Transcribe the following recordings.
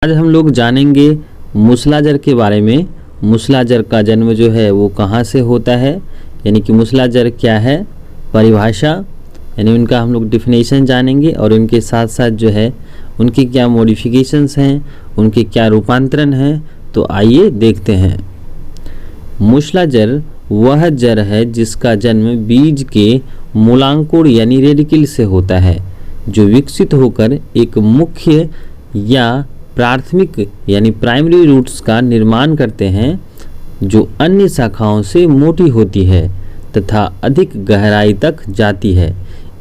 आज हम लोग जानेंगे मूसलाजर के बारे में। मूसलाजर का जन्म जो है वो कहाँ से होता है, यानी कि मूसलाजर क्या है, परिभाषा यानी उनका हम लोग डिफिनेशन जानेंगे और उनके साथ साथ जो है उनके क्या मॉडिफिकेशंस हैं, उनके क्या रूपांतरण हैं। तो आइए देखते हैं। मूसलाजर वह जड़ है जिसका जन्म बीज के मूलांकुर यानी रेडिकल से होता है, जो विकसित होकर एक मुख्य या प्राथमिक यानी प्राइमरी रूट्स का निर्माण करते हैं, जो अन्य शाखाओं से मोटी होती है तथा अधिक गहराई तक जाती है।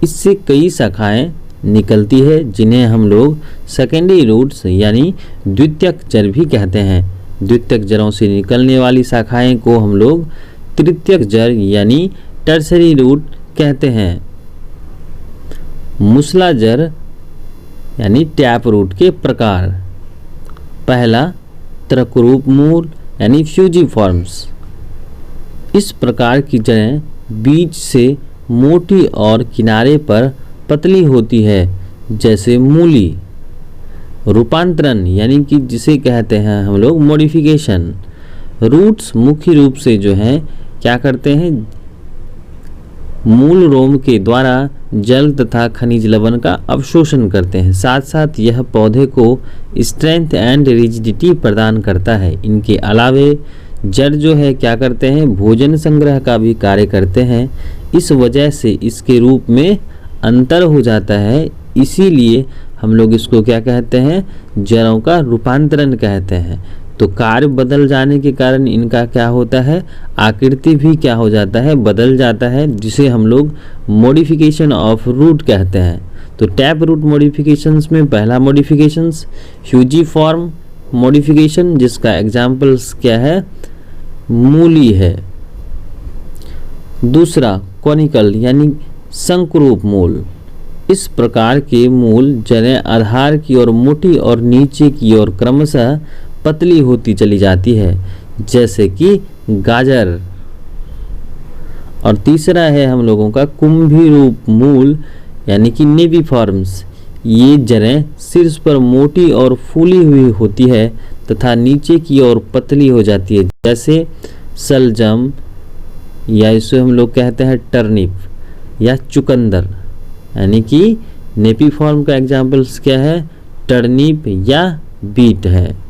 इससे कई शाखाएं निकलती है, जिन्हें हम लोग सेकेंडरी रूट्स यानी द्वितीयक जड़ भी कहते हैं। द्वितीयक जड़ों से निकलने वाली शाखाएं को हम लोग तृतीयक जड़ यानी टर्सरी रूट कहते हैं। मूसलाजर यानी टैप रूट के प्रकार। पहला, त्रकरूप मूल यानी फ्यूजिफॉर्म्स। इस प्रकार की जड़ें बीज से मोटी और किनारे पर पतली होती है, जैसे मूली। रूपांतरण यानी कि जिसे कहते हैं हम लोग मॉडिफिकेशन। रूट्स मुख्य रूप से जो है क्या करते हैं, मूल रोम के द्वारा जल तथा खनिज लवण का अवशोषण करते हैं। साथ साथ यह पौधे को स्ट्रेंथ एंड रिजिडिटी प्रदान करता है। इनके अलावे जड़ जो है क्या करते हैं, भोजन संग्रह का भी कार्य करते हैं। इस वजह से इसके रूप में अंतर हो जाता है, इसीलिए हम लोग इसको क्या कहते हैं, जड़ों का रूपांतरण कहते हैं। तो कार्य बदल जाने के कारण इनका क्या होता है, आकृति भी क्या हो जाता है, बदल जाता है, जिसे हम लोग मॉडिफिकेशन ऑफ रूट कहते हैं। तो टैप रूट मॉडिफिकेशंस में पहला मॉडिफिकेशंस फ्यूजिफॉर्म मॉडिफिकेशन, जिसका एग्जाम्पल्स क्या है, मूली है। दूसरा, कॉनिकल यानी शंकुरूप मूल। इस प्रकार के मूल जड़ें आधार की ओर मोटी और नीचे की ओर क्रमशः पतली होती चली जाती है, जैसे कि गाजर। और तीसरा है हम लोगों का कुंभी रूप मूल यानी कि नेविफॉर्म्स। ये जड़ें शीर्ष पर मोटी और फूली हुई होती है तथा नीचे की ओर पतली हो जाती है, जैसे सलजम या इसे हम लोग कहते हैं टर्निप या चुकंदर। यानी कि नेपिफॉर्म का एग्जाम्पल्स क्या है, टर्निप या बीट है।